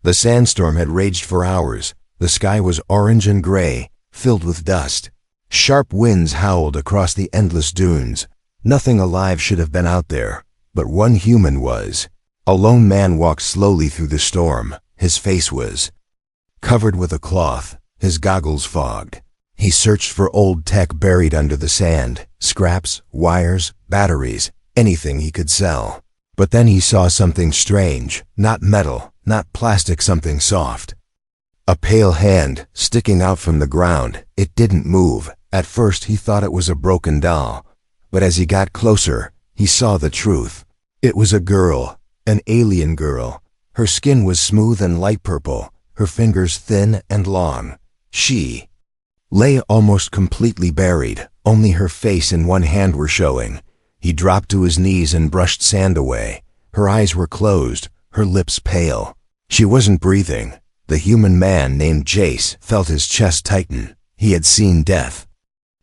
The sandstorm had raged for hours. The sky was orange and gray, filled with dust. Sharp winds howled across the endless dunes. Nothing alive should have been out there, but one human was. A lone man walked slowly through the storm. His face was covered with a cloth, his goggles fogged. He searched for old tech buried under the sand, scraps, wires, batteries, anything he could sell. But then he saw something strange, not metal, not plastic, something soft. A pale hand sticking out from the ground. It didn't move. At first he thought it was a broken doll, but as he got closer, he saw the truth. It was a girl, an alien girl. Her skin was smooth and light purple, her fingers thin and long. She lay almost completely buried. Only her face and one hand were showing. He dropped to his knees and brushed sand away. Her eyes were closed, her lips pale. She wasn't breathing. The human man named Jace felt his chest tighten. He had seen death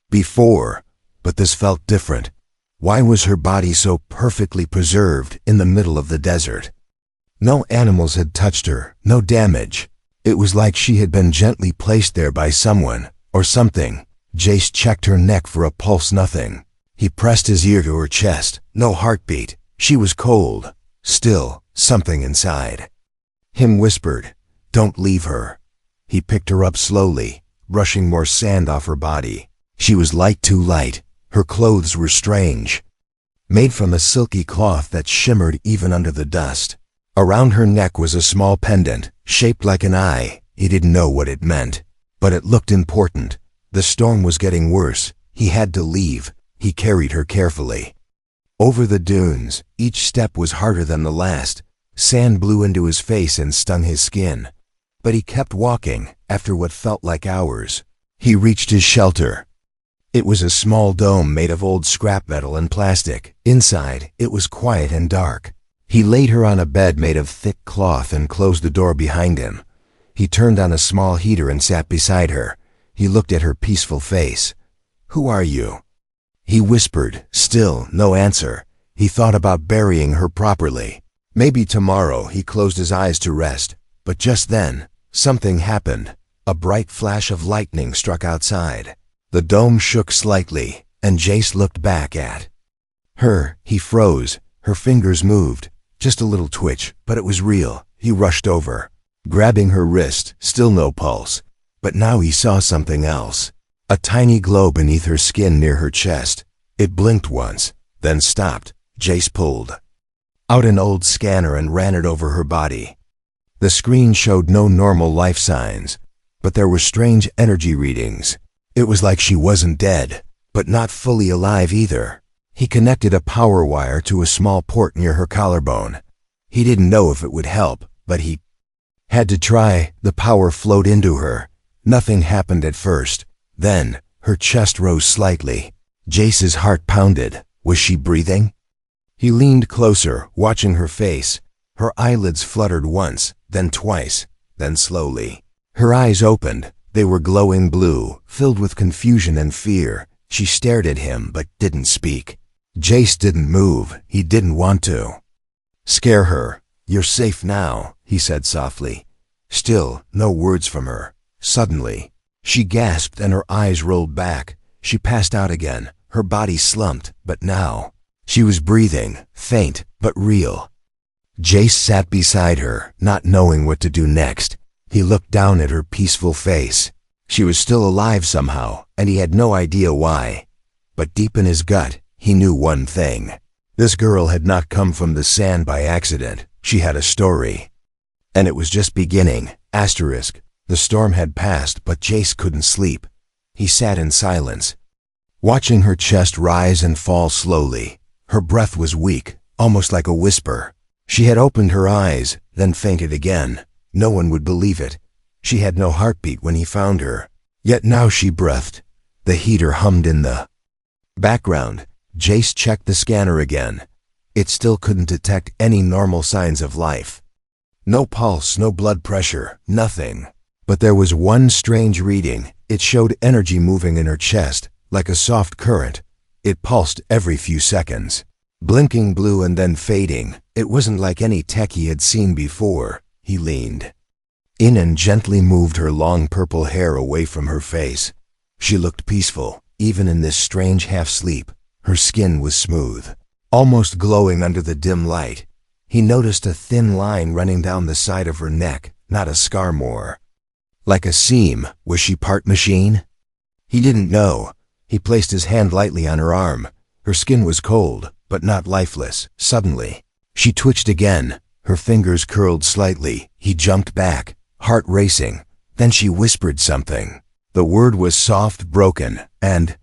before, but this felt different. Why was her body so perfectly preserved in the middle of the desert? No animals had touched her, no damage. It was like she had been gently placed there by someone, or something. Jace checked her neck for a pulse, nothing. He pressed his ear to her chest, no heartbeat. She was cold, still, something inside him whispered, "Don't leave her." He picked her up slowly, brushing more sand off her body. She was light, too light. Her clothes were strange, made from a silky cloth that shimmered even under the dust. Around her neck was a small pendant, shaped like an eye. He didn't know what it meant, but it looked important. The storm was getting worse. He had to leave. He carried her carefully over the dunes. Each step was harder than the last. Sand blew into his face and stung his skin. But he kept walking. After what felt like hours, he reached his shelter. It was a small dome made of old scrap metal and plastic. Inside, it was quiet and dark. He laid her on a bed made of thick cloth and closed the door behind him. He turned on a small heater and sat beside her. He looked at her peaceful face. "Who are you?" he whispered. Still no answer. He thought about burying her properly. Maybe tomorrow. He closed his eyes to rest. But just then, something happened. A bright flash of lightning struck outside. The dome shook slightly, and Jace looked back at her. He froze. Her fingers moved. Just a little twitch, but it was real. He rushed over, grabbing her wrist. Still no pulse. But now he saw something else. A tiny glow beneath her skin near her chest. It blinked once, then stopped. Jace pulled out an old scanner and ran it over her body. The screen showed no normal life signs, but there were strange energy readings. It was like she wasn't dead, but not fully alive either. He connected a power wire to a small port near her collarbone. He didn't know if it would help, but he had to try. The power flowed into her. Nothing happened at first. Then, her chest rose slightly. Jace's heart pounded. Was she breathing? He leaned closer, watching her face. Her eyelids fluttered once, then twice, then slowly. Her eyes opened. They were glowing blue, filled with confusion and fear. She stared at him but didn't speak. Jace didn't move. He didn't want to scare her. "You're safe now," he said softly. Still, no words from her. Suddenly, she gasped and her eyes rolled back. She passed out again. Her body slumped, but now she was breathing, faint but real. Jace sat beside her, not knowing what to do next. He looked down at her peaceful face. She was still alive somehow, and he had no idea why. But deep in his gut, he knew one thing. This girl had not come from the sand by accident. She had a story. And it was just beginning. Asterisk. The storm had passed, but Jace couldn't sleep. He sat in silence, watching her chest rise and fall slowly. Her breath was weak, almost like a whisper. She had opened her eyes, then fainted again. No one would believe it. She had no heartbeat when he found her. Yet now she breathed. The heater hummed in the background. Jace checked the scanner again. It still couldn't detect any normal signs of life. No pulse, no blood pressure, nothing. But there was one strange reading. It showed energy moving in her chest, like a soft current. It pulsed every few seconds, blinking blue and then fading. It wasn't like any tech he had seen before. He leaned Inan gently moved her long purple hair away from her face. She looked peaceful, even in this strange half-sleep. Her skin was smooth, almost glowing under the dim light. He noticed a thin line running down the side of her neck, not a scar more. Like a seam. Was she part machine? He didn't know. He placed his hand lightly on her arm. Her skin was cold, but not lifeless. Suddenly, she twitched again. Her fingers curled slightly. He jumped back, heart racing. Then she whispered something. The word was soft, broken, and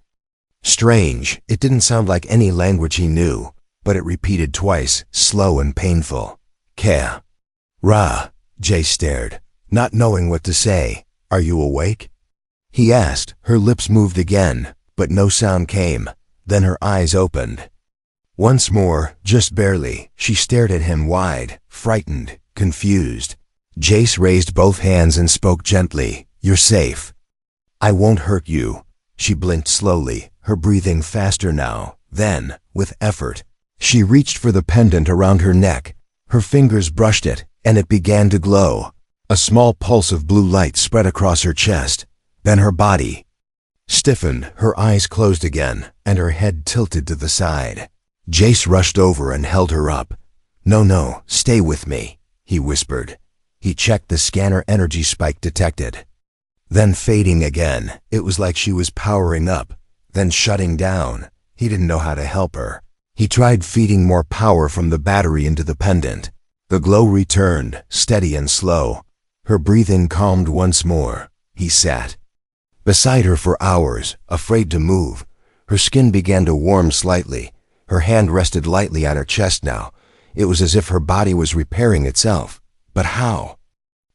strange. It didn't sound like any language he knew, but it repeated twice, slow and painful. Ka. Ra. Jay stared, not knowing what to say. Are you awake? He asked. Her lips moved again, but no sound came. Then her eyes opened. Once more, just barely, she stared at him wide, frightened, confused. Jace raised both hands and spoke gently. You're safe. I won't hurt you. She blinked slowly, her breathing faster now. Then, with effort, she reached for the pendant around her neck. Her fingers brushed it, and it began to glow. A small pulse of blue light spread across her chest. Then her body stiffened, her eyes closed again, and her head tilted to the side. Jace rushed over and held her up. No, stay with me, he whispered. He checked the scanner energy spike detected. Then fading again. It was like she was powering up, then shutting down. He didn't know how to help her. He tried feeding more power from the battery into the pendant. The glow returned, steady and slow. Her breathing calmed once more. He sat beside her for hours, afraid to move. Her skin began to warm slightly. Her hand rested lightly on her chest now. It was as if her body was repairing itself. But how?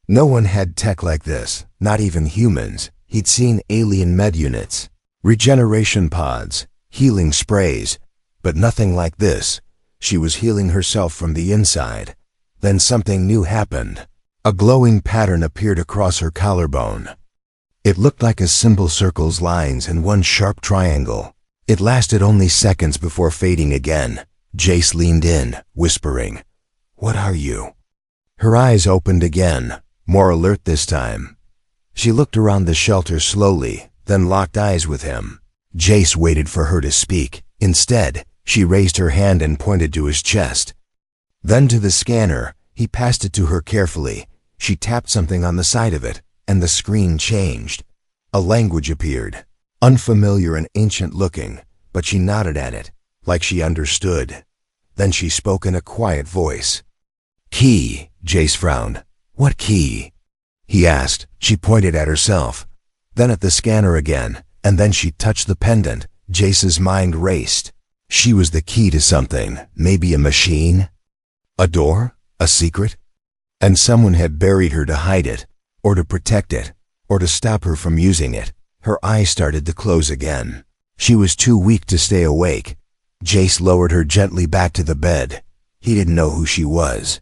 No one had tech like this, not even humans. He'd seen alien med units, regeneration pods, healing sprays, but nothing like this. She was healing herself from the inside. Then something new happened. A glowing pattern appeared across her collarbone. It looked like a symbol circles lines and one sharp triangle. It lasted only seconds before fading again. Jace leaned in, whispering, "What are you?" Her eyes opened again, more alert this time. She looked around the shelter slowly, then locked eyes with him. Jace waited for her to speak. Instead, she raised her hand and pointed to his chest. Then to the scanner. He passed it to her carefully. She tapped something on the side of it, and the screen changed. A language appeared, unfamiliar and ancient-looking, but she nodded at it, like she understood. Then she spoke in a quiet voice. "Key," Jace frowned. "What key?" he asked. She pointed at herself, then at the scanner again, and then she touched the pendant. Jace's mind raced. She was the key to something, maybe a machine? A door? A secret? And someone had buried her to hide it, or to protect it, or to stop her from using it. Her eyes started to close again. She was too weak to stay awake. Jace lowered her gently back to the bed. He didn't know who she was,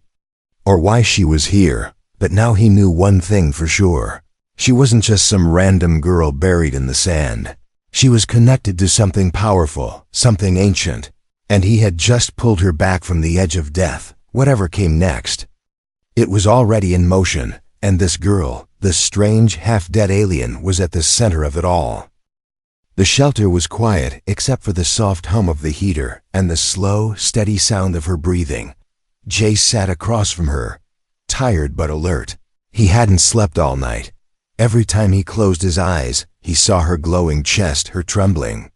or why she was here, but now he knew one thing for sure. She wasn't just some random girl buried in the sand. She was connected to something powerful, something ancient, and he had just pulled her back from the edge of death. Whatever came next, it was already in motion, and this girl, this strange, half-dead alien, was at the center of it all. The shelter was quiet except for the soft hum of the heater and the slow, steady sound of her breathing. Jace sat across from her, tired but alert. He hadn't slept all night. Every time he closed his eyes, he saw her glowing chest, her trembling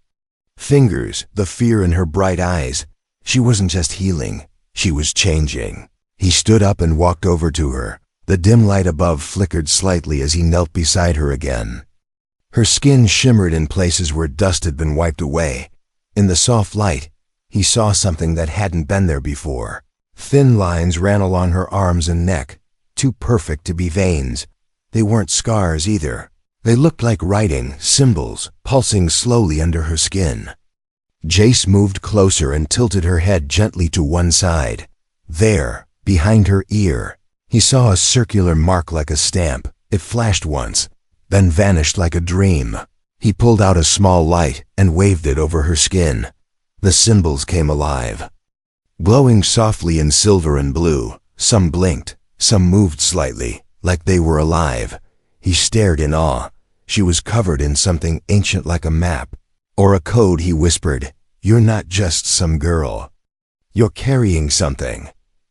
fingers, the fear in her bright eyes. She wasn't just healing, she was changing. He stood up and walked over to her. The dim light above flickered slightly as he knelt beside her again. Her skin shimmered in places where dust had been wiped away. In the soft light, he saw something that hadn't been there before. Thin lines ran along her arms and neck, too perfect to be veins. They weren't scars either. They looked like writing, symbols, pulsing slowly under her skin. Jace moved closer and tilted her head gently to one side. There, behind her ear, he saw a circular mark like a stamp. It flashed once, then vanished like a dream. He pulled out a small light and waved it over her skin. The symbols came alive, glowing softly in silver and blue. Some blinked, some moved slightly, like they were alive. He stared in awe. She was covered in something ancient like a map. Or a code, he whispered. You're not just some girl. You're carrying something.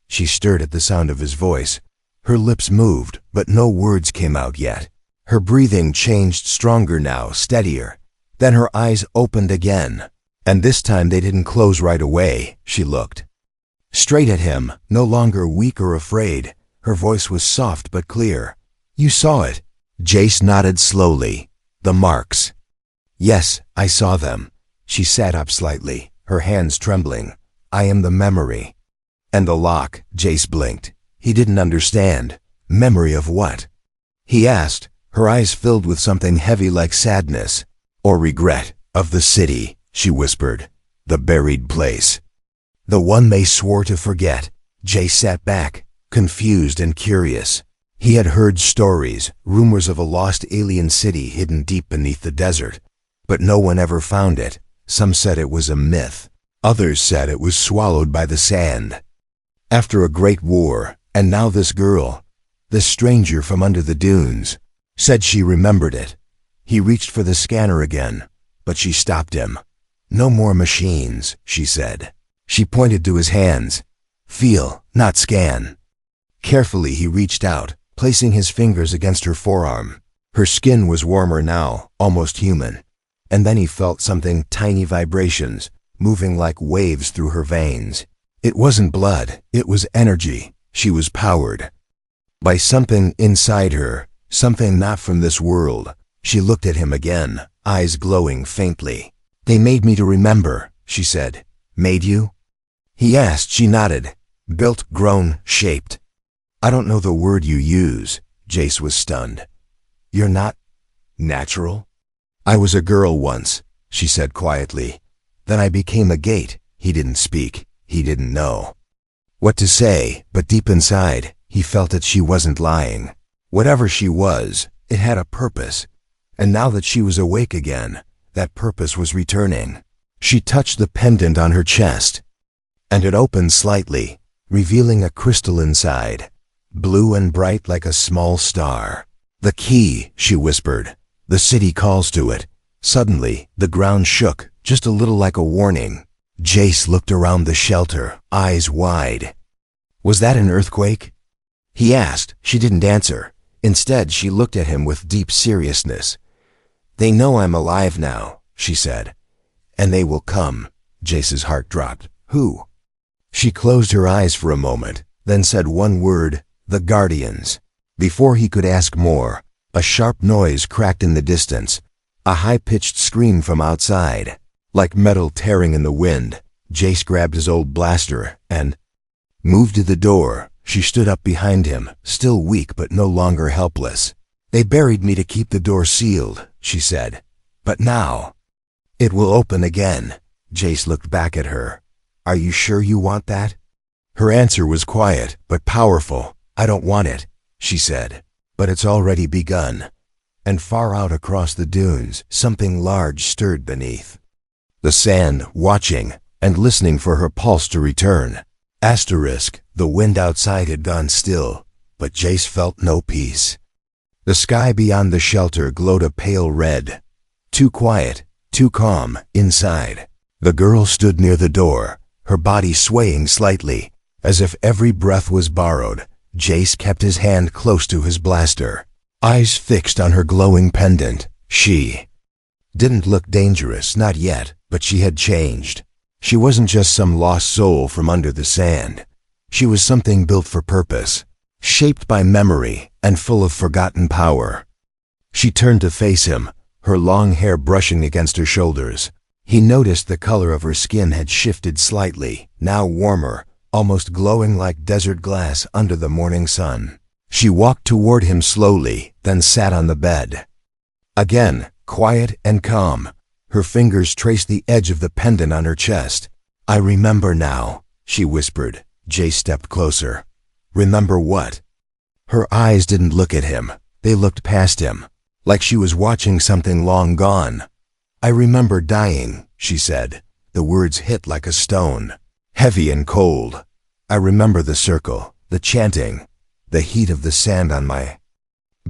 She stirred at the sound of his voice. Her lips moved, but no words came out yet. Her breathing changed, stronger now, steadier. Then her eyes opened again. And this time they didn't close right away. She looked straight at him, no longer weak or afraid. Her voice was soft but clear. You saw it. Jace nodded slowly. The marks. Yes, I saw them. She sat up slightly, her hands trembling. I am the memory. And the lock, Jace blinked. He didn't understand. Memory of what? He asked, her eyes filled with something heavy like sadness. Or regret. Of the city, she whispered. The buried place. The one they swore to forget. Jace sat back, confused and curious. He had heard stories, rumors of a lost alien city hidden deep beneath the desert. But no one ever found it. Some said it was a myth. Others said it was swallowed by the sand. After a great war, and now this girl, this stranger from under the dunes, said she remembered it. He reached for the scanner again, but she stopped him. No more machines, she said. She pointed to his hands. Feel, not scan. Carefully he reached out, placing his fingers against her forearm. Her skin was warmer now, almost human. And then he felt something, tiny vibrations, moving like waves through her veins. It wasn't blood, it was energy. She was powered by something inside her, something not from this world. She looked at him again, eyes glowing faintly. They made me to remember, she said. Made you? He asked. She nodded. Built, grown, shaped. I don't know the word you use. Jace was stunned. You're not natural? I was a girl once, she said quietly. Then I became a gate. He didn't speak. He didn't know what to say, but deep inside, he felt that she wasn't lying. Whatever she was, it had a purpose. And now that she was awake again, that purpose was returning. She touched the pendant on her chest, and it opened slightly, revealing a crystal inside, blue and bright like a small star. The key, she whispered. The city calls to it. Suddenly, the ground shook, just a little like a warning. Jace looked around the shelter, eyes wide. Was that an earthquake? He asked. She didn't answer. Instead, she looked at him with deep seriousness. They know I'm alive now, she said. And they will come. Jace's heart dropped. Who? She closed her eyes for a moment, then said one word, the Guardians. Before he could ask more, a sharp noise cracked in the distance, a high-pitched scream from outside. Like metal tearing in the wind, Jace grabbed his old blaster and moved to the door. She stood up behind him, still weak but no longer helpless. They buried me to keep the door sealed, she said. But now, it will open again. Jace looked back at her. Are you sure you want that? Her answer was quiet but powerful. I don't want it, she said. But it's already begun. And far out across the dunes, something large stirred beneath the sand, watching and listening for her pulse to return. Asterisk, the wind outside had gone still, but Jace felt no peace. The sky beyond the shelter glowed a pale red. Too quiet, too calm, inside. The girl stood near the door, her body swaying slightly, as if every breath was borrowed. Jace kept his hand close to his blaster, eyes fixed on her glowing pendant. She didn't look dangerous, not yet, but she had changed. She wasn't just some lost soul from under the sand. She was something built for purpose, shaped by memory and full of forgotten power. She turned to face him, her long hair brushing against her shoulders. He noticed the color of her skin had shifted slightly, now warmer, almost glowing like desert glass under the morning sun. She walked toward him slowly, then sat on the bed. Again, quiet and calm, her fingers traced the edge of the pendant on her chest. I remember now, she whispered. Jace stepped closer. Remember what? Her eyes didn't look at him. They looked past him, like she was watching something long gone. I remember dying, she said. The words hit like a stone, heavy and cold. I remember the circle, the chanting, the heat of the sand on my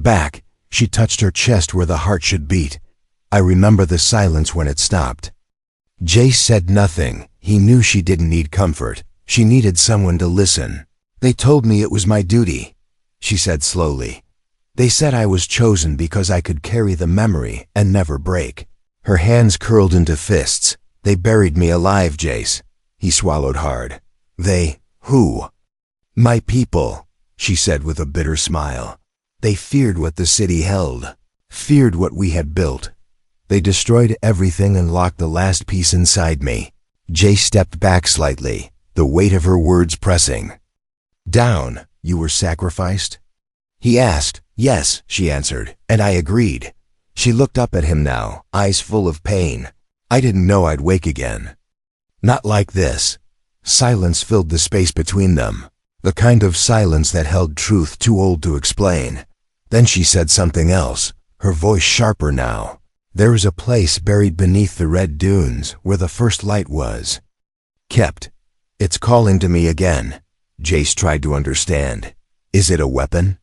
back. She touched her chest where the heart should beat. I remember the silence when it stopped. Jace said nothing. He knew she didn't need comfort. She needed someone to listen. They told me it was my duty, she said slowly. They said I was chosen because I could carry the memory and never break. Her hands curled into fists. They buried me alive, Jace. He swallowed hard. They, who? My people, she said with a bitter smile. They feared what the city held, feared what we had built. They destroyed everything and locked the last piece inside me. Jace stepped back slightly, the weight of her words pressing. Down, you were sacrificed? He asked. Yes, she answered, and I agreed. She looked up at him now, eyes full of pain. I didn't know I'd wake again. Not like this. Silence filled the space between them, the kind of silence that held truth too old to explain. Then she said something else, her voice sharper now. There is a place buried beneath the red dunes where the first light was. Kept. It's calling to me again. Jace tried to understand. Is it a weapon?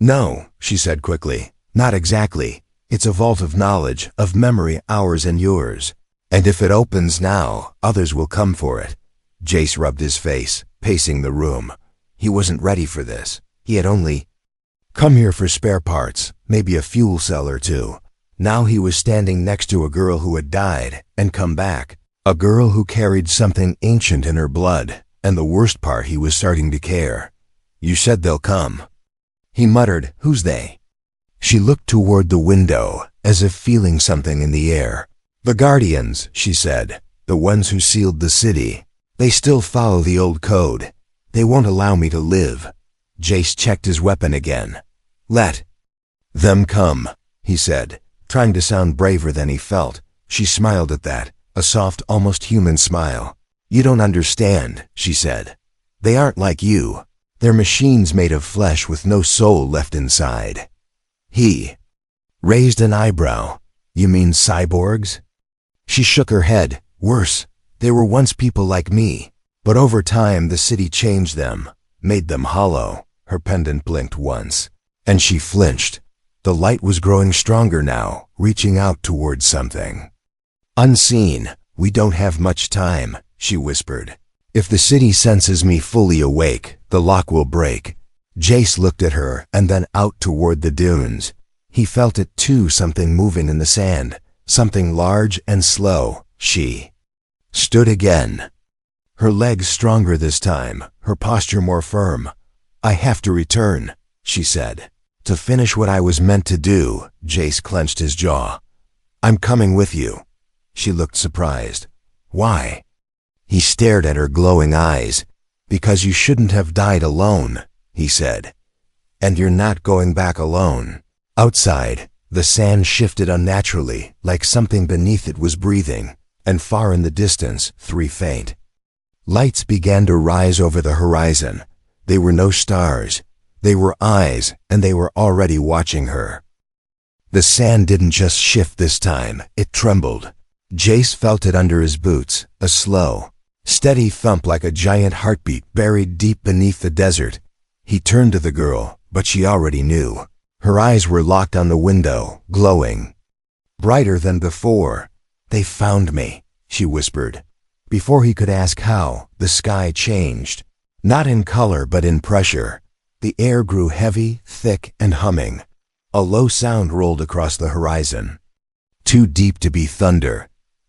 No, she said quickly. Not exactly. It's a vault of knowledge, of memory, ours and yours. And if it opens now, others will come for it. Jace rubbed his face, pacing the room. He wasn't ready for this. He had only come here for spare parts, maybe a fuel cell or two. Now he was standing next to a girl who had died and come back. A girl who carried something ancient in her blood. And the worst part, he was starting to care. You said they'll come. He muttered, who's they? She looked toward the window, as if feeling something in the air. The Guardians, she said, the ones who sealed the city. They still follow the old code. They won't allow me to live. Jace checked his weapon again. Let them come, he said, trying to sound braver than he felt. She smiled at that, a soft, almost human smile. You don't understand, she said. They aren't like you. They're machines made of flesh with no soul left inside. He raised an eyebrow. You mean cyborgs? She shook her head. Worse, they were once people like me. But over time the city changed them, made them hollow. Her pendant blinked once, and she flinched. The light was growing stronger now, reaching out towards something. Unseen, we don't have much time, she whispered. If the city senses me fully awake, the lock will break. Jace looked at her and then out toward the dunes. He felt it too, something moving in the sand, something large and slow. She stood again. Her legs stronger this time, her posture more firm. I have to return, she said. To finish what I was meant to do. Jace clenched his jaw. I'm coming with you. She looked surprised. Why? He stared at her glowing eyes. Because you shouldn't have died alone, he said. And you're not going back alone. Outside, the sand shifted unnaturally, like something beneath it was breathing, and far in the distance, 3 faint lights began to rise over the horizon. They were no stars. They were eyes, and they were already watching her. The sand didn't just shift this time, it trembled. Jace felt it under his boots, a slow, steady thump like a giant heartbeat buried deep beneath the desert. He turned to the girl, but she already knew. Her eyes were locked on the window, glowing brighter than before. They found me, she whispered. Before he could ask how, the sky changed. Not in color, but in pressure. The air grew heavy, thick, and humming. A low sound rolled across the horizon. Too deep to be thunder,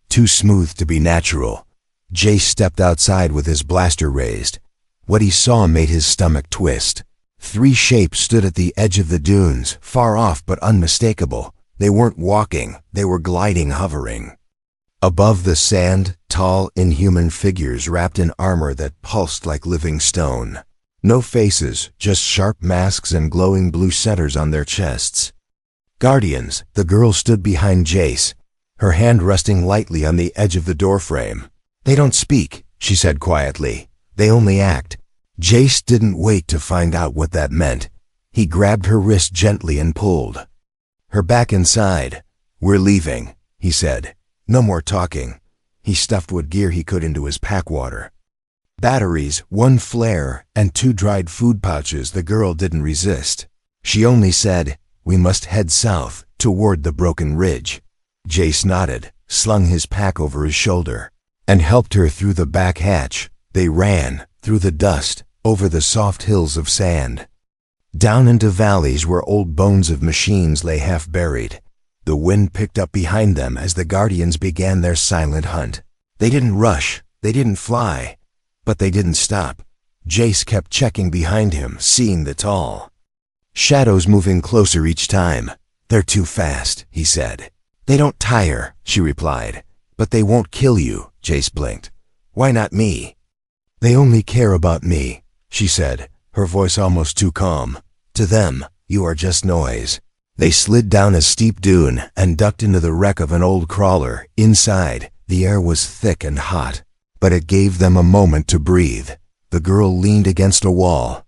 too smooth to be natural. Jace stepped outside with his blaster raised. What he saw made his stomach twist. 3 shapes stood at the edge of the dunes, far off but unmistakable. They weren't walking, they were gliding, hovering. Above the sand, tall, inhuman figures wrapped in armor that pulsed like living stone. No faces, just sharp masks and glowing blue centers on their chests. Guardians, the girl stood behind Jace, her hand resting lightly on the edge of the doorframe. They don't speak, she said quietly. They only act. Jace didn't wait to find out what that meant. He grabbed her wrist gently and pulled her back inside. We're leaving, he said. No more talking. He stuffed what gear he could into his packwater. Batteries, 1 flare, and 2 dried food pouches. The girl didn't resist. She only said, We must head south, toward the broken ridge. Jace nodded, slung his pack over his shoulder, and helped her through the back hatch. They ran, through the dust, over the soft hills of sand, down into valleys where old bones of machines lay half buried. The wind picked up behind them as the Guardians began their silent hunt. They didn't rush, they didn't fly, but they didn't stop. Jace kept checking behind him, seeing the tall shadows moving closer each time. "They're too fast," he said. "They don't tire," she replied. "But they won't kill you," Jace blinked. "Why not me?" "They only care about me," she said, her voice almost too calm. "To them, you are just noise." They slid down a steep dune and ducked into the wreck of an old crawler. Inside, the air was thick and hot, but it gave them a moment to breathe. The girl leaned against a wall,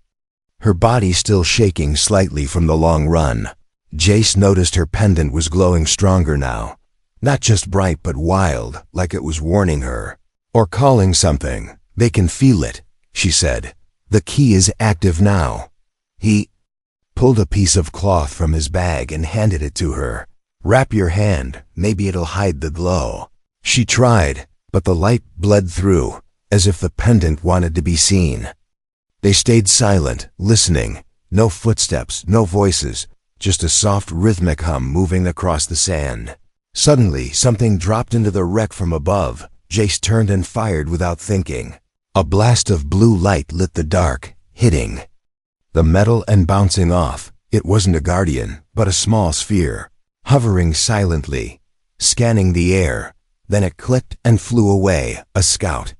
her body still shaking slightly from the long run. Jace noticed her pendant was glowing stronger now, not just bright but wild, like it was warning her, or calling something. "They can feel it," she said. "The key is active now." He pulled a piece of cloth from his bag and handed it to her. "Wrap your hand, maybe it'll hide the glow." She tried, but the light bled through, as if the pendant wanted to be seen. They stayed silent, listening. No footsteps, no voices, just a soft rhythmic hum moving across the sand. Suddenly, something dropped into the wreck from above. Jace turned and fired without thinking. A blast of blue light lit the dark, hitting the metal and bouncing off. It wasn't a Guardian, but a small sphere, hovering silently, scanning the air. Then it clicked and flew away, a scout.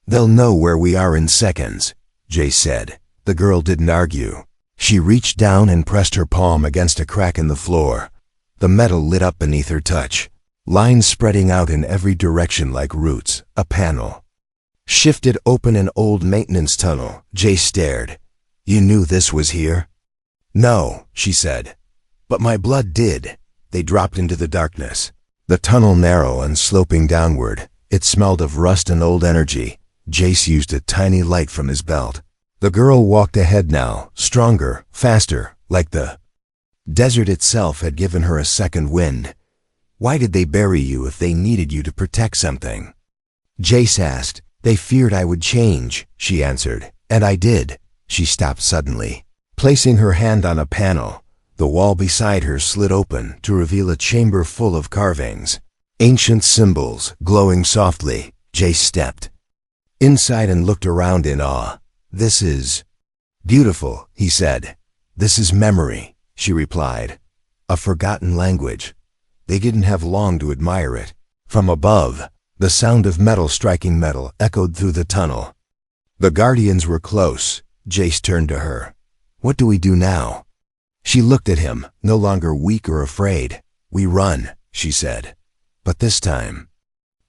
"They'll know where we are in seconds," Jace said. The girl didn't argue. She reached down and pressed her palm against a crack in the floor. The metal lit up beneath her touch, lines spreading out in every direction like roots. A panel shifted open an old maintenance tunnel. Jace stared. "You knew this was here?" "No," she said. "But my blood did." They dropped into the darkness. The tunnel narrow and sloping downward. It smelled of rust and old energy. Jace used a tiny light from his belt. The girl walked ahead now, stronger, faster, like the desert itself had given her a second wind. "Why did they bury you if they needed you to protect something?" Jace asked. "They feared I would change," she answered. "And I did." She stopped suddenly, placing her hand on a panel. The wall beside her slid open to reveal a chamber full of carvings, ancient symbols glowing softly. Jace stepped inside and looked around in awe. "This is beautiful," he said. "This is memory," she replied. "A forgotten language." They didn't have long to admire it. From above, the sound of metal striking metal echoed through the tunnel. The Guardians were close. Jace turned to her. "What do we do now?" She looked at him, no longer weak or afraid. "We run," she said. "But this time,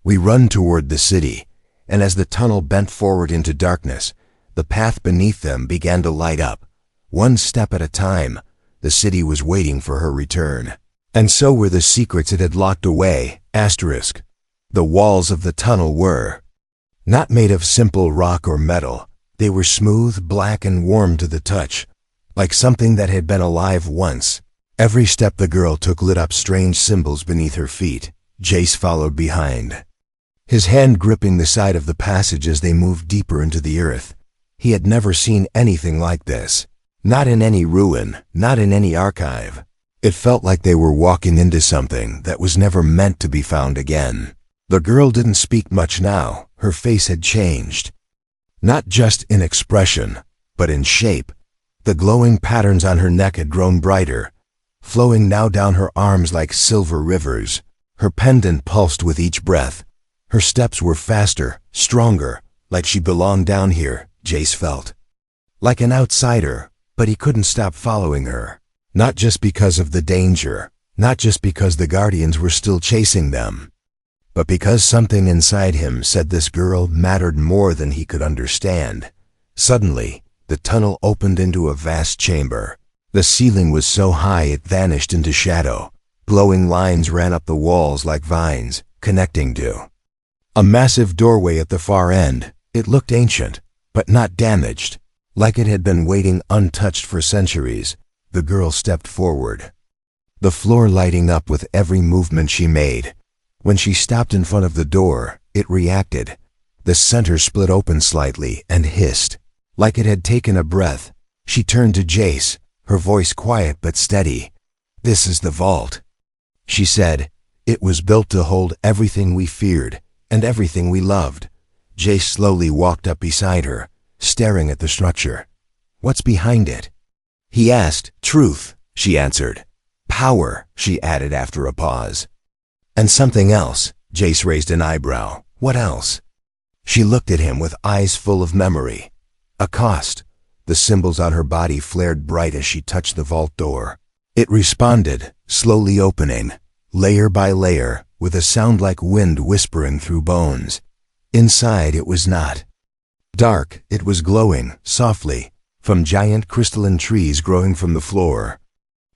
we run toward the city." And as the tunnel bent forward into darkness, the path beneath them began to light up. One step at a time, the city was waiting for her return. And so were the secrets it had locked away. Asterisk. The walls of the tunnel were not made of simple rock or metal. They were smooth, black, and warm to the touch, like something that had been alive once. Every step the girl took lit up strange symbols beneath her feet. Jace followed behind, his hand gripping the side of the passage as they moved deeper into the earth. He had never seen anything like this. Not in any ruin, not in any archive. It felt like they were walking into something that was never meant to be found again. The girl didn't speak much now. Her face had changed. Not just in expression, but in shape. The glowing patterns on her neck had grown brighter, flowing now down her arms like silver rivers. Her pendant pulsed with each breath. Her steps were faster, stronger, like she belonged down here, Jace felt. Like an outsider, but he couldn't stop following her. Not just because of the danger, not just because the Guardians were still chasing them, but because something inside him said this girl mattered more than he could understand. Suddenly, the tunnel opened into a vast chamber. The ceiling was so high it vanished into shadow. Glowing lines ran up the walls like vines, connecting to a massive doorway at the far end. It looked ancient, but not damaged, like it had been waiting untouched for centuries. The girl stepped forward. the floor lighting up with every movement she made. When she stopped in front of the door, it reacted. The center split open slightly and hissed. Like it had taken a breath, she turned to Jace, her voice quiet but steady. "This is the vault," she said. "It was built to hold everything we feared and everything we loved." Jace slowly walked up beside her, staring at the structure. "What's behind it?" he asked. "Truth," she answered. "Power," she added after a pause. "And something else." Jace raised an eyebrow. "What else?" She looked at him with eyes full of memory. "A cost." The symbols on her body flared bright as she touched the vault door. It responded, slowly opening, layer by layer, with a sound like wind whispering through bones. Inside it was not dark, it was glowing, softly, from giant crystalline trees growing from the floor.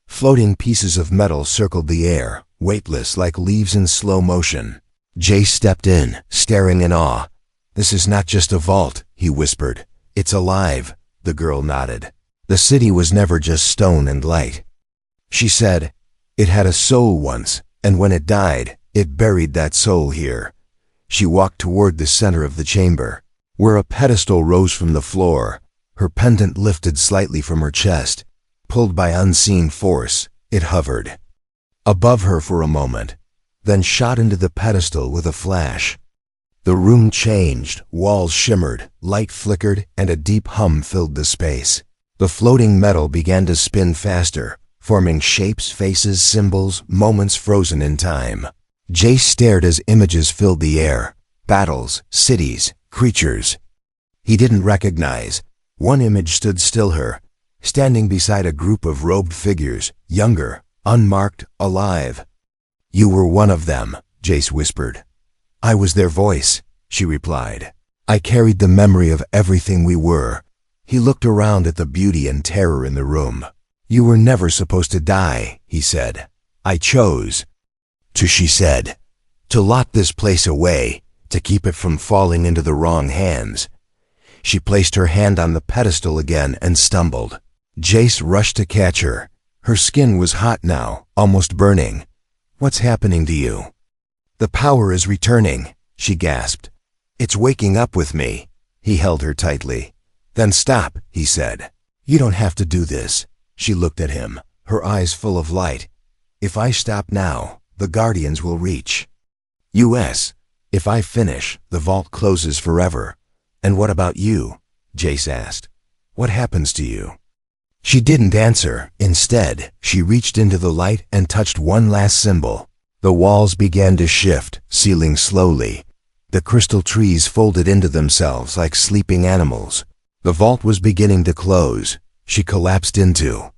Floating pieces of metal circled the air, weightless like leaves in slow motion. Jace stepped in, staring in awe. "This is not just a vault," he whispered. "It's alive." The girl nodded. "The city was never just stone and light," she said. "It had a soul once, and when it died, it buried that soul here." She walked toward the center of the chamber, where a pedestal rose from the floor. Her pendant lifted slightly from her chest. Pulled by unseen force, it hovered above her for a moment, then shot into the pedestal with a flash. The room changed, walls shimmered, light flickered, and a deep hum filled the space. The floating metal began to spin faster, forming shapes, faces, symbols, moments frozen in time. Jace stared as images filled the air. Battles, cities, creatures he didn't recognize. One image stood still her, standing beside a group of robed figures, younger, unmarked, alive. "You were one of them," Jace whispered. "I was their voice," she replied. "I carried the memory of everything we were." He looked around at the beauty and terror in the room. "You were never supposed to die," he said. "I chose to," she said, "to lock this place away, to keep it from falling into the wrong hands." She placed her hand on the pedestal again and stumbled. Jace rushed to catch her. Her skin was hot now, almost burning. "What's happening to you?" "The power is returning," she gasped. "It's waking up with me." He held her tightly. "Then stop," he said. "You don't have to do this." She looked at him, her eyes full of light. "If I stop now, the Guardians will reach us. If I finish, the vault closes forever." "And what about you?" Jace asked. "What happens to you?" She didn't answer. Instead, she reached into the light and touched one last symbol. The walls began to shift, sealing slowly. The crystal trees folded into themselves like sleeping animals. The vault was beginning to close. She collapsed into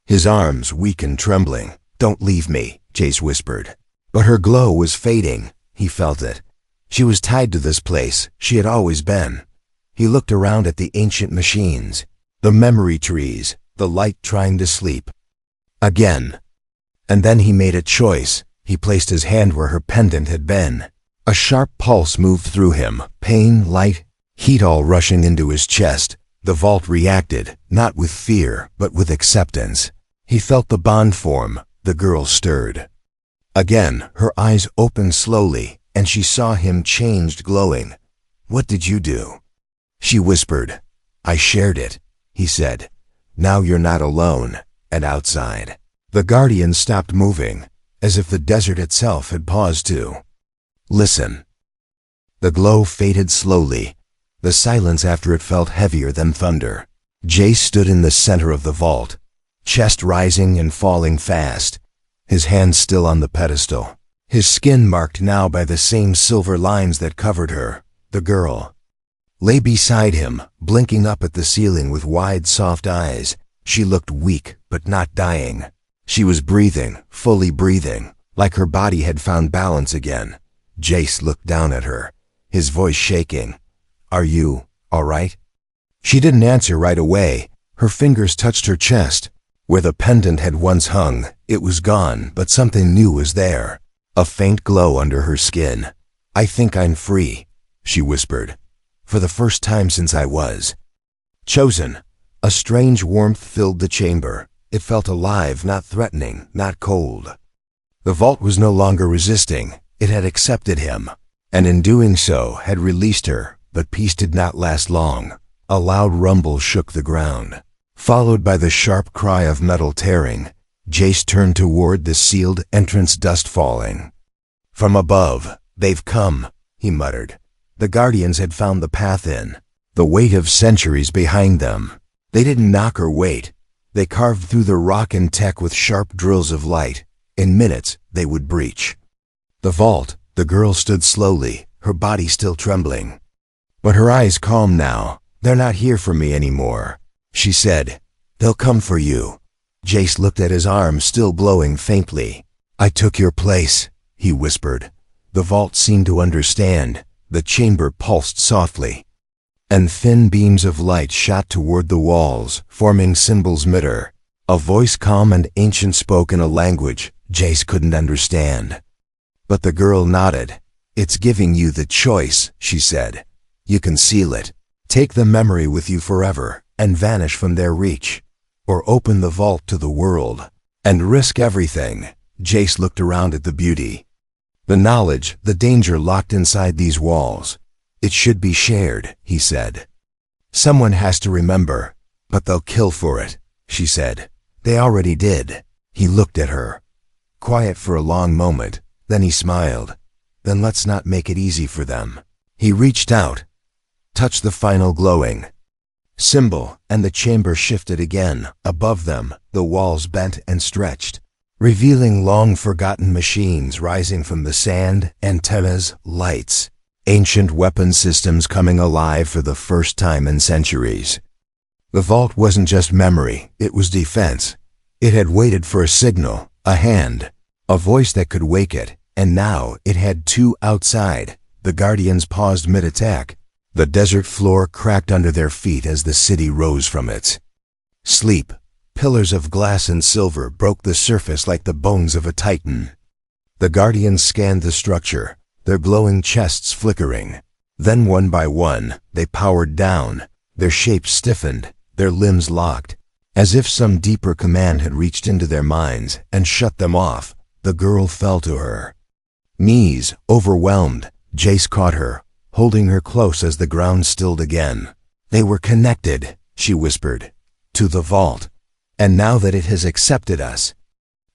his arms, weak and trembling. "Don't leave me," Jace whispered. But her glow was fading. He felt it. She was tied to this place. She had always been. He looked around at the ancient machines, the memory trees, the light trying to sleep again. And then he made a choice. He placed his hand where her pendant had been. A sharp pulse moved through him, pain, light, heat all rushing into his chest. The vault reacted, not with fear, but with acceptance. He felt the bond form. The girl stirred. Again, her eyes opened slowly, and she saw him changed, glowing. "What did you do?" She whispered. "I shared it," he said. "Now you're not alone." And outside, the Guardians stopped moving, as if the desert itself had paused too. "Listen." The glow faded slowly. The silence after it felt heavier than thunder. Jace stood in the center of the vault, chest rising and falling fast, his hands still on the pedestal, his skin marked now by the same silver lines that covered her. The girl lay beside him, blinking up at the ceiling with wide, soft eyes. She looked weak, but not dying. She was breathing, fully breathing, like her body had found balance again. Jace looked down at her, his voice shaking. "Are you all right?" She didn't answer right away. Her fingers touched her chest. Where the pendant had once hung, it was gone, but something new was there. A faint glow under her skin. "I think I'm free," she whispered. "For the first time since I was chosen." A strange warmth filled the chamber, It felt alive, not threatening, not cold. The vault was no longer resisting. It had accepted him, and in doing so had released her. But peace did not last long. A loud rumble shook the ground, followed by the sharp cry of metal tearing. Jace turned toward the sealed entrance, dust falling. From above, "They've come," he muttered. The Guardians had found the path in, the weight of centuries behind them. They didn't knock or wait. They carved through the rock and tech with sharp drills of light. In minutes, they would breach the vault. The girl stood slowly, her body still trembling, but her eyes calm now. "They're not here for me anymore," she said. "They'll come for you." Jace looked at his arm, still glowing faintly. "I took your place," he whispered. The vault seemed to understand. The chamber pulsed softly, and thin beams of light shot toward the walls, forming symbols midder. A voice, calm and ancient, spoke in a language Jace couldn't understand. But the girl nodded. "It's giving you the choice," she said. "You can seal it. Take the memory with you forever and vanish from their reach, or open the vault to the world and risk everything." Jace looked around at the beauty, the knowledge, the danger locked inside these walls. "It should be shared," he said. "Someone has to remember, but they'll kill for it," she said. "They already did." He looked at her, quiet for a long moment, then he smiled. "Then let's not make it easy for them." He reached out, touched the final glowing symbol, and the chamber shifted again. Above them, the walls bent and stretched, revealing long-forgotten machines rising from the sand, antennas, lights, ancient weapon systems coming alive for the first time in centuries. The vault wasn't just memory, it was defense. It had waited for a signal, a hand, a voice that could wake it, and now it had two outside. The Guardians paused mid-attack. The desert floor cracked under their feet as the city rose from its sleep. Pillars of glass and silver broke the surface like the bones of a titan. The Guardians scanned the structure, their glowing chests flickering. Then one by one, they powered down, their shapes stiffened, their limbs locked, as if some deeper command had reached into their minds and shut them off. The girl fell to her knees, overwhelmed. Jace caught her, holding her close as the ground stilled again. "They were connected," she whispered, "to the vault. And now that it has accepted us,"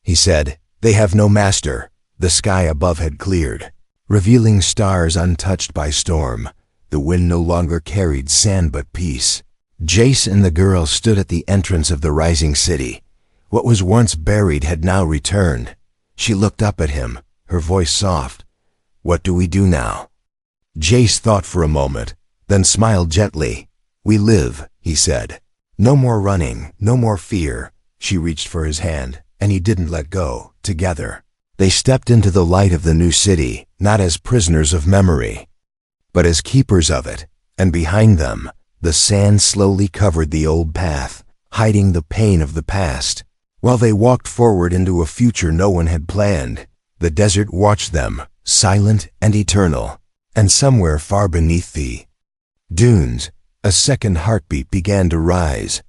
he said, "they have no master." The sky above had cleared, revealing stars untouched by storm. The wind no longer carried sand but peace. Jace and the girl stood at the entrance of the rising city. What was once buried had now returned. She looked up at him, her voice soft. "What do we do now?" Jace thought for a moment, then smiled gently. "We live," he said. "No more running, no more fear." She reached for his hand, and he didn't let go. Together, they stepped into the light of the new city, not as prisoners of memory, but as keepers of it. And behind them, the sand slowly covered the old path, hiding the pain of the past. While they walked forward into a future no one had planned, the desert watched them, silent and eternal. And somewhere far beneath the dunes, a second heartbeat began to rise.